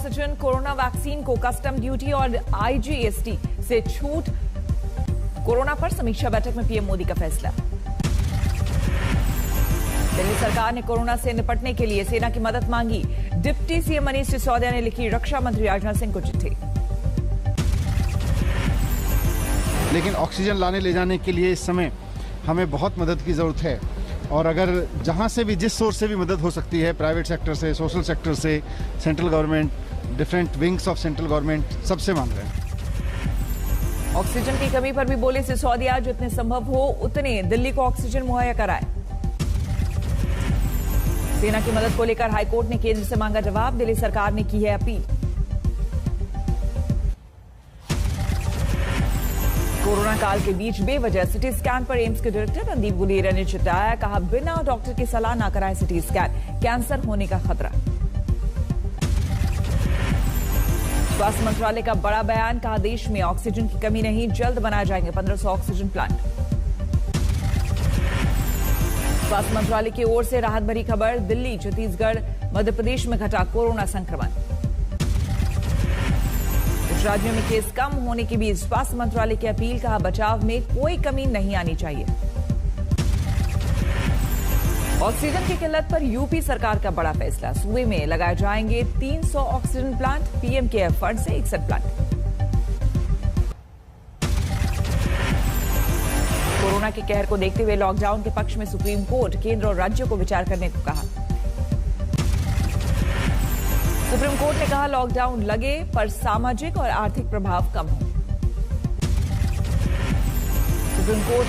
Oxygen, corona vaccine को custom duty और IGST से छूट। कोरोना पर समीक्षा बैठक में पीएम मोदी का फैसला। दिल्ली सरकार ने कोरोना से निपटने के लिए सेना की मदद मांगी। डिप्टी सीएम मनीष सिसोदिया ने लिखी रक्षा मंत्री राजनाथ सिंह को चिट्ठी। लेकिन ऑक्सीजन लाने ले जाने के लिए इस समय हमें बहुत मदद की ज़रूरत है, और अगर जहां से भी, जिस सोर्स से भी मदद हो सकती है, प्राइवेट सेक्टर से, सोशल सेक्टर से, central government, different wings of central government, सबसे मांग रहे हैं। ऑक्सीजन की कमी पर भी बोले सिसोदिया, जितने संभव हो उतने दिल्ली को ऑक्सीजन मुहैया कराए। सेना की मदद को लेकर हाईकोर्ट ने केंद्र से मांगा जवाब। दिल्ली सरकार ने की है अपील। कोरोना काल के बीच बेवजह सिटी स्कैन पर एम्स के डायरेक्टर रणदीप गुलेरिया ने चिताया, कहा बिना डॉक्टर की सलाह ना कराएं सिटी स्कैन, कैंसर होने का खतरा। स्वास्थ्य मंत्रालय का बड़ा बयान, कहा देश में ऑक्सीजन की कमी नहीं, जल्द बनाए जाएंगे 1500 ऑक्सीजन प्लांट। स्वास्थ्य मंत्रालय की ओर से राहत भरी खबर, दिल्ली, छत्तीसगढ़, मध्य प्रदेश में घटा कोरोना संक्रमण। कुछ राज्यों में केस कम होने के बीच स्वास्थ्य मंत्रालय की अपील, कहा बचाव में कोई कमी नहीं आनी चाहिए। ऑक्सीजन की किल्लत पर यूपी सरकार का बड़ा फैसला, सूबे में लगाए जाएंगे 300 oxygen plant, PM cares fund से 61 प्लांट। कोरोना के कहर को देखते हुए लॉकडाउन के पक्ष में सुप्रीम कोर्ट, केंद्र और राज्यों को विचार करने को कहा। सुप्रीम कोर्ट ने कहा लॉकडाउन लगे पर सामाजिक और आर्थिक प्रभाव कम हो। सुप्रीम कोर्ट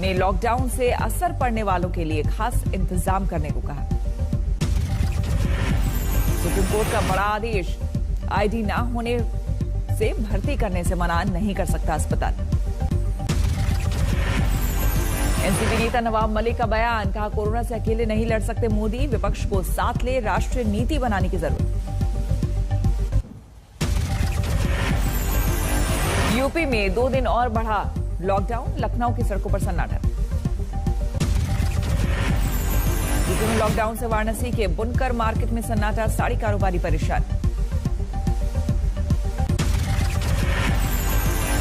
ने लॉकडाउन से असर पड़ने वालों के लिए खास इंतजाम करने को कहा। सुप्रीम कोर्ट का बड़ा आदेश, आईडी ना होने से भर्ती करने से मना नहीं कर सकता अस्पताल। एनसीपी नेता नवाब मलिक का बयान, कहा कोरोना से अकेले नहीं लड़ सकते मोदी, विपक्ष को साथ ले राष्ट्रीय नीति बनाने की जरूरत। यूपी में 2 दिन और बढ़ा लॉकडाउन, लखनऊ की सड़कों पर सन्नाटा। यूपी में लॉकडाउन से वाराणसी के बुनकर मार्केट में सन्नाटा, साड़ी कारोबारी परेशान।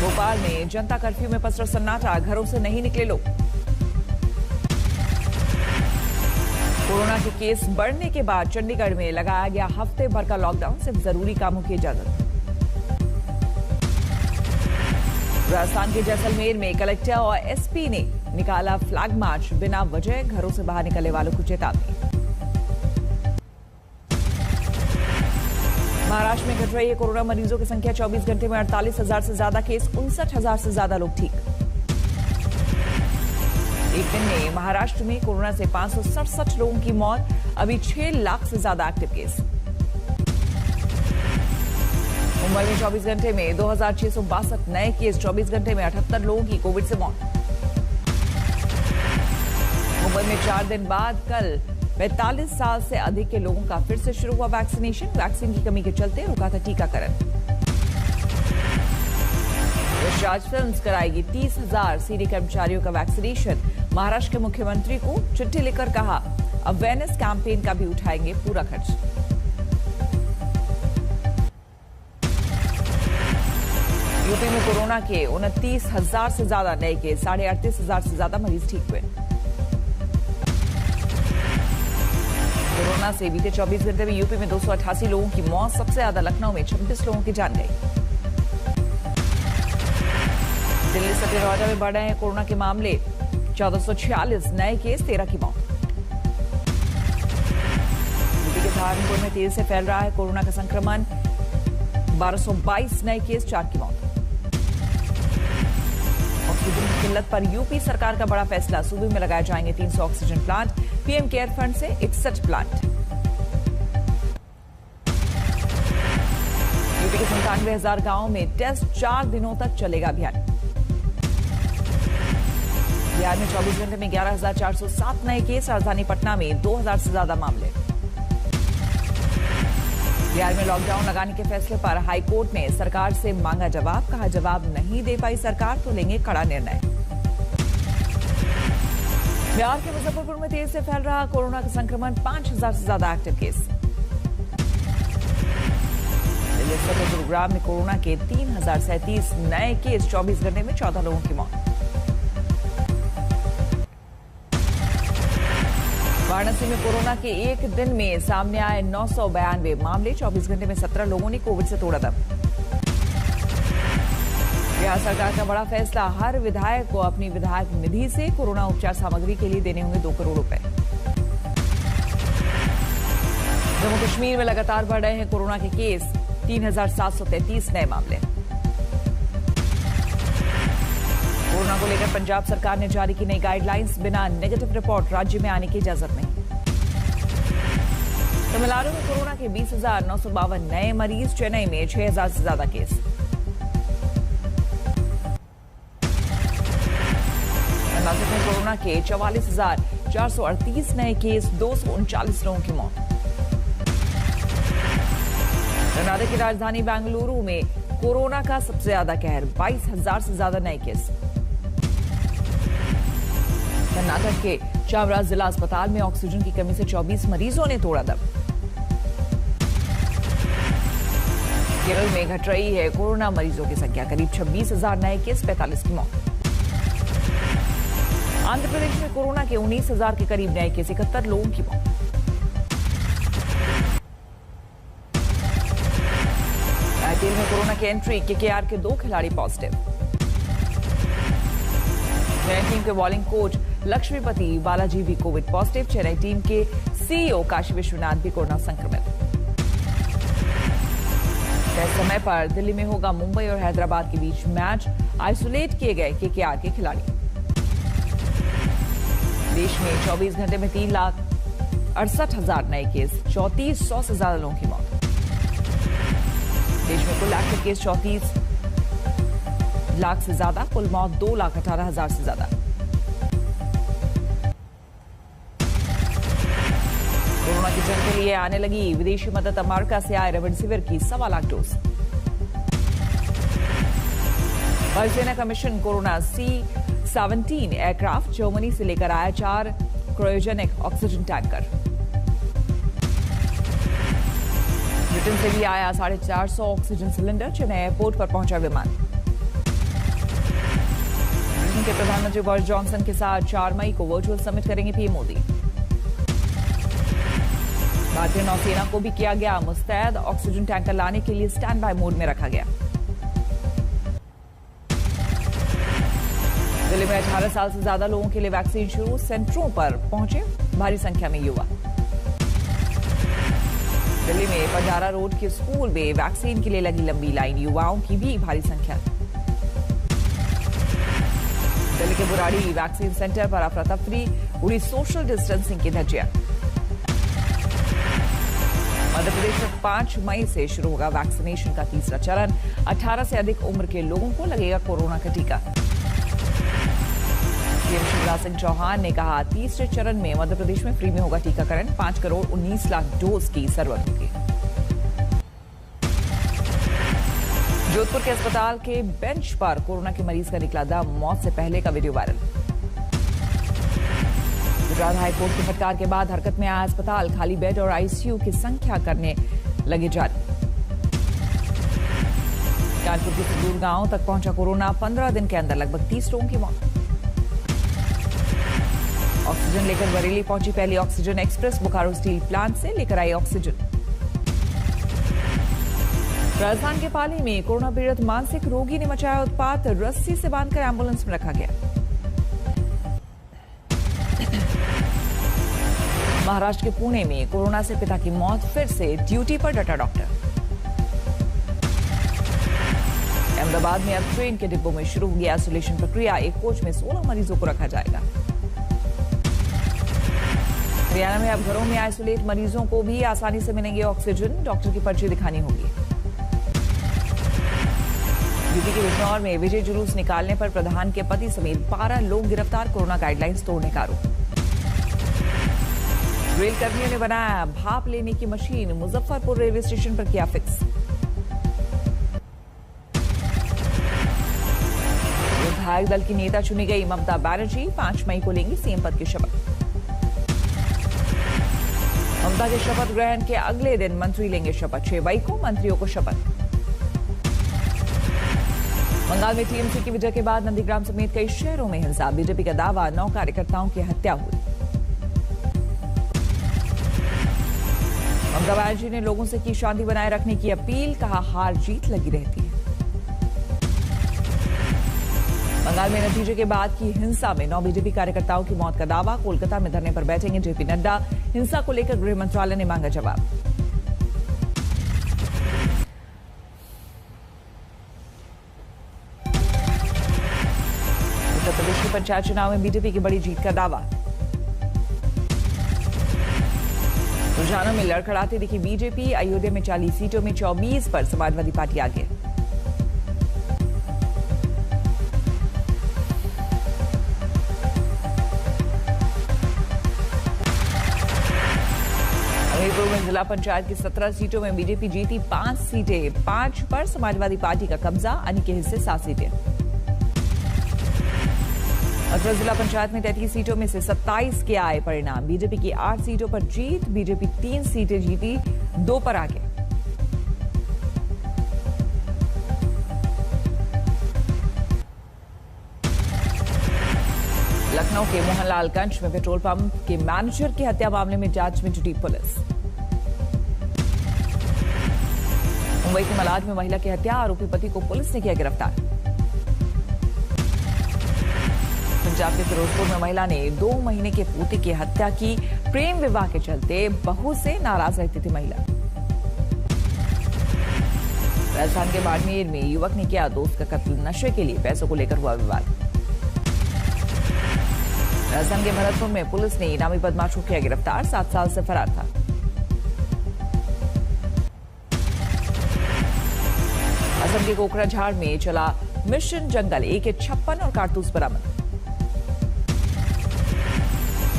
भोपाल में जनता कर्फ्यू में पसरा सन्नाटा, घरों से नहीं निकले लोग। कोरोना के केस बढ़ने के बाद चंडीगढ़ में लगाया गया हफ्ते भर का लॉकडाउन, सिर्फ जरूरी कामों की इजाजत। राजस्थान के जैसलमेर में कलेक्टर और एसपी ने निकाला फ्लैग मार्च, बिना वजह घरों से बाहर निकलने वालों को चेतावनी। महाराष्ट्र में घट रही है कोरोना मरीजों की संख्या, 24 घंटे में 48,000 से ज्यादा केस, 59,000 से ज्यादा लोग ठीक। एक दिन में महाराष्ट्र में कोरोना से 567 लोगों की मौत, अभी 6 लाख से ज्यादा एक्टिव केस। मुंबई में 24 घंटे में 2,662 नए केस, 24 घंटे में 78 लोगों की कोविड से मौत। मुंबई में 4 दिन बाद कल 45 साल से अधिक के लोगों का फिर से शुरू हुआ वैक्सीनेशन, वैक्सीन की कमी के चलते रुका था टीकाकरण। यशराज फिल्म्स कराएगी 30,000 सीनियर कर्मचारियों का वैक्सीनेशन, महाराष्ट्र के मुख्यमंत्री को चिट्ठी लिखकर कहा अवेयरनेस कैंपेन का भी उठाएंगे पूरा खर्च। यूपी में कोरोना के 29,000 से ज्यादा नए केस, 38,500 से ज्यादा मरीज ठीक हुए। कोरोना से बीते 24 घंटे में यूपी में 288 लोगों की मौत, सबसे ज्यादा लखनऊ में 26 लोगों की जान गई। दिल्ली सटेरौजा में बढ़ रहे हैं कोरोना के मामले, 1446 नए केस, 13 की मौत। यूपी के सहारनपुर में तेजी से फैल रहा है कोरोना का संक्रमण, 1222 नए केस, 4 की मौत। ऑक्सीजन की किल्लत पर यूपी सरकार का बड़ा फैसला, सूबे में लगाए जाएंगे 300 oxygen plant, PM care fund से 61 प्लांट। यूपी के 97,000 गांवों में टेस्ट, 4 दिनों तक चलेगा अभियान। बिहार में 24 घंटे में 11,407 नए केस, राजधानी पटना में 2,000 से ज्यादा मामले। बिहार में लॉकडाउन लगाने के फैसले पर हाईकोर्ट ने सरकार से मांगा जवाब, कहा जवाब नहीं दे पाई सरकार तो लेंगे कड़ा निर्णय। बिहार के मुजफ्फरपुर में तेजी से फैल रहा कोरोना का संक्रमण, 5,000 से ज्यादा एक्टिव केस। गुरुग्राम में कोरोना के 3037 नए केस, 24 घंटे में 14 लोगों की मौत। वाराणसी में कोरोना के एक दिन में सामने आए 992 मामले, 24 घंटे में 17 लोगों ने कोविड से तोड़ा दम। बिहार सरकार का बड़ा फैसला, हर विधायक को अपनी विधायक निधि से कोरोना उपचार सामग्री के लिए देने होंगे 2 करोड़ रुपए। जम्मू कश्मीर में लगातार बढ़ रहे हैं कोरोना के केस, 3733 नए मामले। कोरोना को लेकर पंजाब सरकार ने जारी की नई गाइडलाइंस, बिना नेगेटिव रिपोर्ट राज्य में आने की इजाजत नहीं। तमिलनाडु में कोरोना के 20,952 नए मरीज, चेन्नई में 6,000 से ज्यादा केस। कर्नाटक में कोरोना के 44,438 नए केस, 239 लोगों की मौत। कर्नाटक की राजधानी बेंगलुरु में कोरोना का सबसे ज्यादा कहर, 22,000 से ज्यादा नए केस। कर्नाटक के चामराज जिला अस्पताल में ऑक्सीजन की कमी से 24 मरीजों ने तोड़ा दम। केरल में घट रही है कोरोना मरीजों की संख्या, करीब 26,000 नए केस, 45 की मौत। आंध्र प्रदेश में कोरोना के 19,000 के करीब नए केस, 71 लोगों की मौत। आईपीएल में कोरोना की एंट्री, केकेआर के 2 खिलाड़ी पॉजिटिव। चेन्नई टीम के बॉलिंग कोच लक्ष्मीपति बालाजी भी कोविड पॉजिटिव। चेन्नई टीम के सीईओ काशी विश्वनाथ भी कोरोना संक्रमित। तय समय पर दिल्ली में होगा मुंबई और हैदराबाद के बीच मैच, आइसोलेट किए गए केकेआर के खिलाड़ी। देश में 24 घंटे में 3,68,000 नए केस, 3400 से ज्यादा लोगों की मौत। देश में कुल एक्टिव केस 34 लाख से ज्यादा, कुल मौत 2,18,000 से ज्यादा। कोरोना की जंग के लिए आने लगी विदेशी मदद, अमेरिका से आए रेमडेसिविर की 1.25 लाख डोज। वायुसेना का mission corona C-17 aircraft Germany से लेकर आया 4 क्रायोजेनिक ऑक्सीजन टैंकर। ब्रिटेन से भी आया 450 ऑक्सीजन सिलेंडर, चेन्नई एयरपोर्ट पर पहुंचा विमान। ब्रिटेन के प्रधानमंत्री बोरिस जॉनसन के साथ 4 मई को वर्चुअल समिट करेंगे पीएम मोदी। भारतीय नौसेना को भी किया गया मुस्तैद, ऑक्सीजन टैंकर लाने के लिए स्टैंड बाय मोड में रखा गया। दिल्ली में 18 साल से ज्यादा लोगों के लिए वैक्सीन शुरू, सेंटरों पर पहुंचे भारी संख्या में युवा। दिल्ली में पंजारा रोड के स्कूल में वैक्सीन के लिए लगी लंबी लाइन, युवाओं की भी भारी संख्या। दिल्ली के बुराड़ी वैक्सीन सेंटर पर अफरा तफरी, उड़ी सोशल डिस्टेंसिंग की धज्जियां। मध्य प्रदेश में 5 मई से शुरू होगा वैक्सीनेशन का तीसरा चरण, 18 से अधिक उम्र के लोगों को लगेगा कोरोना का टीका। सीएम शिवराज सिंह चौहान ने कहा, तीसरे चरण में मध्य प्रदेश में फ्री में होगा टीकाकरण, 5 करोड़ 19 लाख डोज की जरूरत होगी। जोधपुर के अस्पताल के बेंच पर कोरोना के मरीज का निकला दम, मौत से पहले का वीडियो वायरल। गुजरात हाईकोर्ट की फटकार के बाद हरकत में आया अस्पताल, खाली बेड और आईसीयू की संख्या करने लगे जारी। कानपुर के सुदूर गांव तक पहुंचा कोरोना, 15 दिन के अंदर लगभग 30 लोगों की मौत। ऑक्सीजन लेकर बरेली पहुंची पहली oxygen express, Bokaro steel plant से लेकर आई ऑक्सीजन। राजस्थान के पाली में कोरोना पीड़ित मानसिक रोगी ने मचाया उत्पात, रस्सी से बांधकर एम्बुलेंस में रखा गया। महाराष्ट्र के पुणे में कोरोना से पिता की मौत, फिर से ड्यूटी पर डटा डॉक्टर। अहमदाबाद में अब ट्रेन के डिब्बों में शुरू हुई आइसोलेशन प्रक्रिया, एक कोच में 16 मरीजों को रखा जाएगा। हरियाणा में अब घरों में आइसोलेट मरीजों को भी आसानी से मिलेंगे ऑक्सीजन, डॉक्टर की पर्ची दिखानी होगी। यूपी के बिजनौर में विजय जुलूस निकालने पर प्रधान के पति समेत 12 लोग गिरफ्तार, कोरोना गाइडलाइंस तोड़ने का आरोप। रेल कर्मियों ने बनाया भाप लेने की मशीन, मुजफ्फरपुर रेलवे स्टेशन पर किया फिक्स। विधायक दल की नेता चुनी गई ममता बनर्जी, 5 मई को लेंगी सीएम पद की शपथ। ममता के शपथ ग्रहण के अगले दिन मंत्री लेंगे शपथ, 6 मई को मंत्रियों को शपथ। बंगाल में टीएमसी की विजय के बाद नंदीग्राम समेत कई शहरों में हिंसा। बीजेपी का दावा 9 कार्यकर्ताओं की हत्या हुई। ममता बनर्जी ने लोगों से की शांति बनाए रखने की अपील, कहा हार जीत लगी रहती है। बंगाल में नतीजे के बाद की हिंसा में 9 बीजेपी कार्यकर्ताओं की मौत का दावा। कोलकाता में धरने पर बैठेंगे जेपी नड्डा। हिंसा को लेकर गृह मंत्रालय ने मांगा जवाब। उत्तर प्रदेश के पंचायत चुनाव में बीजेपी की बड़ी जीत का दावा। रुझानों में लड़खड़ाते दिखी बीजेपी। अयोध्या में 40 सीटों में 24 पर समाजवादी पार्टी आगे। हमीरपुर में जिला पंचायत की 17 सीटों में बीजेपी जीती 5 सीटें। 5 पर समाजवादी पार्टी का कब्जा। अन्य के हिस्से 7 सीटें। मथुरा जिला पंचायत में 33 सीटों में से 27 के आए परिणाम। बीजेपी की 8 सीटों पर जीत। बीजेपी 3 सीटें जीती, 2 पर आगे। लखनऊ के मोहनलालगंज में पेट्रोल पंप के मैनेजर की हत्या मामले में जांच में जुटी पुलिस। मुंबई के मलाड में महिला की हत्या। आरोपी पति को पुलिस ने किया गिरफ्तार। पंजाब के फिरोजपुर में महिला ने 2 महीने के पोते की हत्या की। प्रेम विवाह के चलते बहू से नाराज रहती थी महिला। राजस्थान के बाड़मेर में युवक ने किया दोस्त का कत्ल। नशे के लिए पैसों को लेकर हुआ विवाद। राजस्थान के भरतपुर में पुलिस ने इनामी बदमाश को किया गिरफ्तार। 7 साल से फरार था। असम के कोकराझाड़ में चला मिशन जंगल। AK-56 और कारतूस बरामद।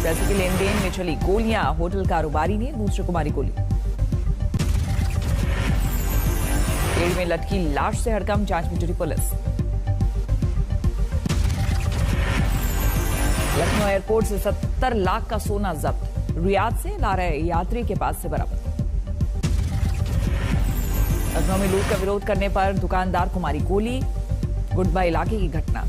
पैसे के लेन देन में चली गोलियां। होटल कारोबारी ने दूसरे को मारी गोली। पेड़ में लटकी लाश से हड़कंप। जांच में जुटी पुलिस। लखनऊ एयरपोर्ट से 70 लाख का सोना जब्त। रियाद से ला रहे यात्री के पास से बरामद। लखनऊ में लूट का विरोध करने पर दुकानदार को मारी गोली। गुडबा इलाके की घटना।